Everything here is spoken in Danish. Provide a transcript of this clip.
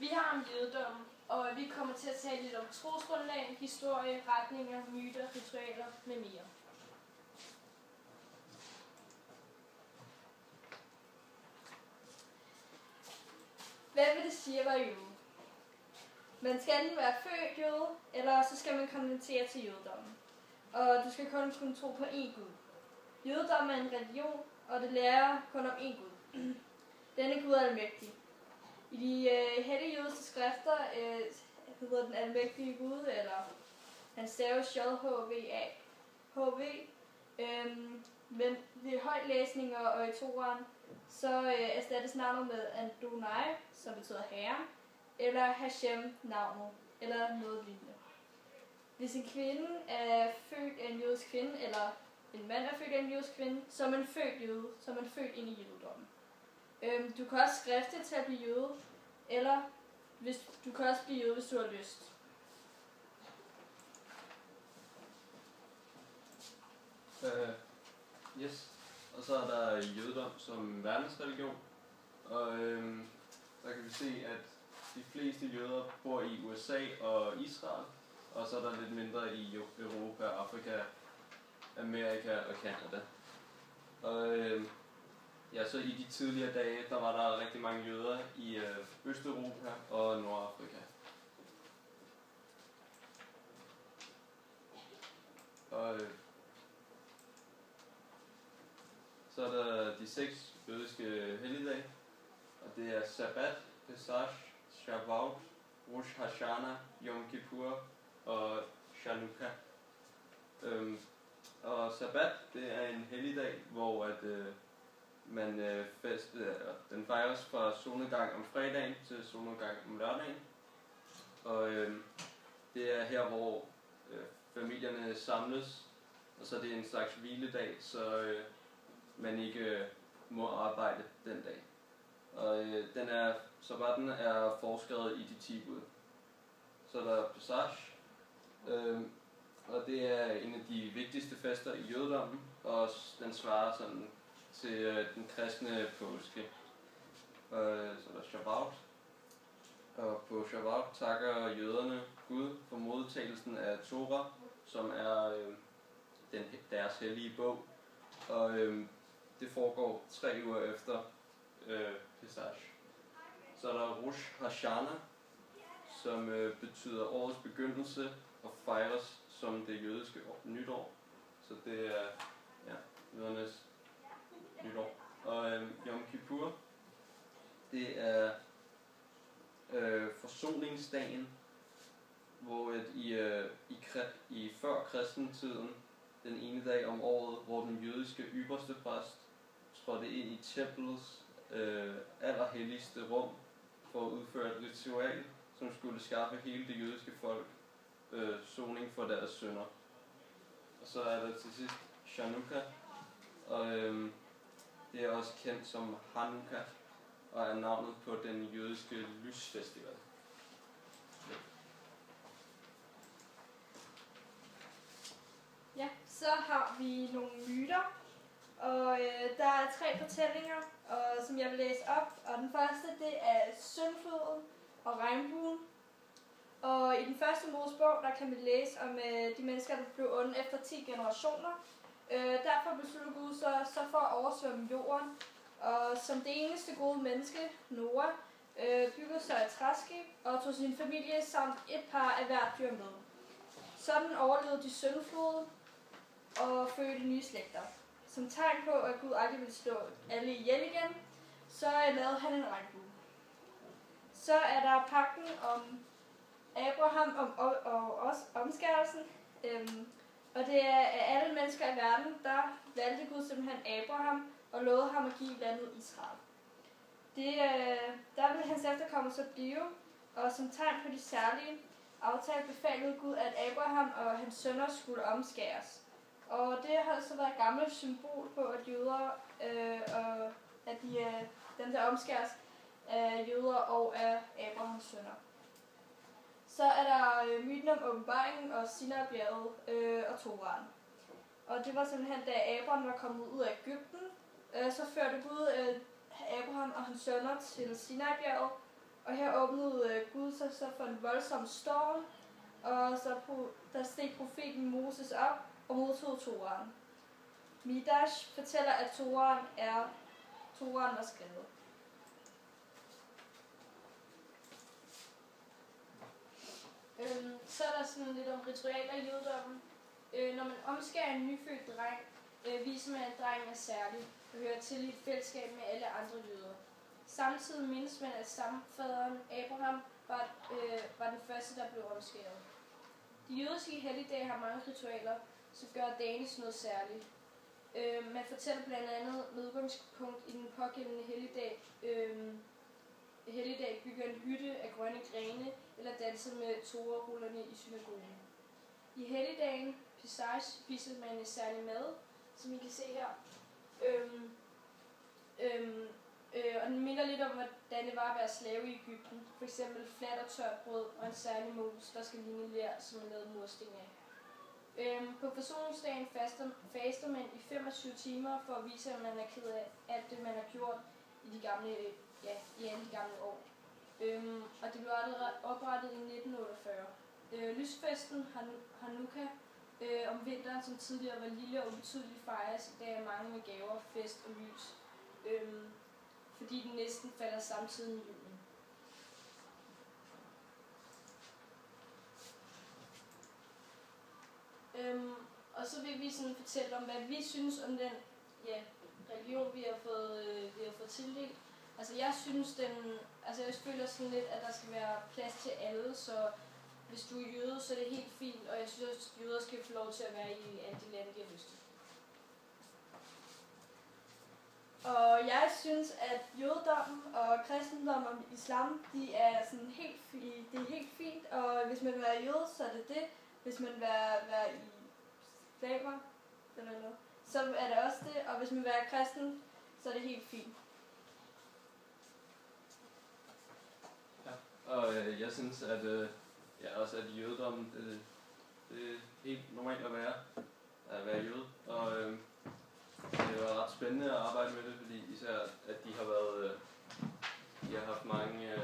har om jødedommen, og vi kommer til at tale lidt om trosgrundlag, historie, retninger, myter, ritualer med mere. Hvad vil det sige at være jøde? Man skal enten være født jøde, eller så skal man konvertere til jødedommen. Og du skal kun kunne tro på én Gud. Jødedommen er en religion, og det lærer kun om én Gud. Denne Gud er almægtig. I de hellige jødiske skrifter hedder den almægtige Gud, eller han staves JHVH. Men ved højtlæsninger og i Toraen, så erstattes navnet med Adonai, som betyder herre, eller Hashem, navnet, eller noget lignende. Hvis en kvinde er født af en jødisk kvinde, eller en mand er født af en jødisk kvinde, så er man født jøde, så er man født ind i jødedommen. Du kan også skrifte til at blive jøde, eller du kan også blive jøde, hvis du har lyst. Yes. Og så er der jødedom som verdensreligion. Og der kan vi se, at de fleste jøder bor i USA og Israel. Og så er der lidt mindre i Europa, Afrika, Amerika og Canada. Og så i de tidligere dage, der var der rigtig mange jøder i Østeuropa og Nordafrika. Og så er der de 6 jødiske helligdage, og det er Sabbat, Pesach, Shavuot, Rosh Hashanah, Yom Kippur og Chanukah. Og Sabbat, det er en helligdag, hvor den fejres fra solnedgang om fredagen til solnedgang om lørdagen. Og det er her, hvor familierne samles, og så er det en slags hviledag, så man ikke må arbejde den dag. Og sabbatten er foreskrevet i de 10 bud. Så er der Pesach, og det er en af de vigtigste fester i jødedommen, og den svarer sådan til den kristne påske. Så er der Shavuot, og på Shavuot takker jøderne Gud for modtagelsen af Torah, som er deres hellige bog. Og det foregår 3 uger efter Pesach. Så er der Rosh Hashanah, som betyder årets begyndelse og fejres som det jødiske nytår. Så det er jødernes nytår. Og Yom Kippur, det er forsoningsdagen, hvor i før kristentiden, den ene dag om året, hvor den jødiske ypperste præst trådte ind i templets allerhelligste rum for at udføre et ritual, som skulle skaffe hele det jødiske folk soning for deres synder. Og så er der til sidst Chanukah, og det er også kendt som Hanukkah, og er navnet på den jødiske lysfestival. Ja, så har vi nogle myter, og der er 3 fortællinger, som jeg vil læse op. Og den første, det er syndfloden og regnbuen. Og i den første Mosebog, der kan vi læse om de mennesker, der blev onde efter 10 generationer. Derfor besluttede Gud så for at oversvømme jorden. Og som det eneste gode menneske, Noah, byggede sig et træskib og tog sin familie samt et par af hvert dyr med. Sådan overlevede de syndfloden og fødte nye slægter. Som tegn på, at Gud aldrig ville slå alle ihjel igen, så lavede han en regnbue. Så er der pagten om Abraham og også omskærelsen. Og det er af alle mennesker i verden, der valgte Gud simpelthen Abraham og lovede ham at give landet Israel. Der ville hans efterkommere så blive, og som tegn på de særlige aftale befalede Gud, at Abraham og hans sønner skulle omskæres. Og det har så været et gammelt symbol på, at jøder, at dem der omskæres, er jøder og er Abrahams sønner. Så er der myten om åbenbaringen og Sinai-bjerget og Toraen. Og det var simpelthen, da Abraham var kommet ud af Egypten, så førte Gud Abraham og hans sønner til Sinai-bjerget, Og her åbnede Gud sig så for en voldsom storm, og så der steg profeten Moses op og modtog Toraen. Midrash fortæller, at Toraen var skrevet. Så er der sådan lidt om ritualer i jødedommen. Når man omskærer en nyfødt dreng, viser man, at drengen er særlig og hører til i et fællesskab med alle andre jøder. Samtidig mindes man, at stamfaderen Abraham var den første, der blev omskæret. De jødiske helligdage har mange ritualer, som gør dagene til noget særligt. Man fortæller blandt andet med udgangspunkt i den pågældende helligdag bygger en hytte af grønne grene eller danser med torarullerne i synagogen. I helligdagen Pesach spiser man en særlig mad, som I kan se her. Og den minder lidt om, hvordan det var at være slave i Egypten. For eksempel fladt og tørt brød og en særlig mos, der skal ligne ler, som er lavet mursten af. På forsoningsdagen faster man i 25 timer for at vise, at man er ked af alt det, man har gjort i alle de gamle år. Og det blev oprettet i 1948. Lysfesten Hanukkah om vinteren, som tidligere var lille og ubetydeligt, fejres i dag af mange med gaver, fest og lys. Fordi den næsten falder samtidig med julen. Og så vil vi sådan fortælle om, hvad vi synes om den religion, vi har fået tildelt. Altså jeg føler sådan lidt, at der skal være plads til alle, så hvis du er jøde, så er det helt fint, og jeg synes også, at jøder skal få lov til at være i alle de lande, de har lyst til. Og jeg synes, at jødedommen og kristendommen og islam, det er helt fint, og hvis man vil være jøde, så er det det. Hvis man vil være i islamer, eller noget, så er det også det, og hvis man vil være kristen, så er det helt fint. Ja, og jeg synes, at også at jødedommen, det er helt normalt at være jøde, og det var ret spændende at arbejde med det, fordi især at de har haft mange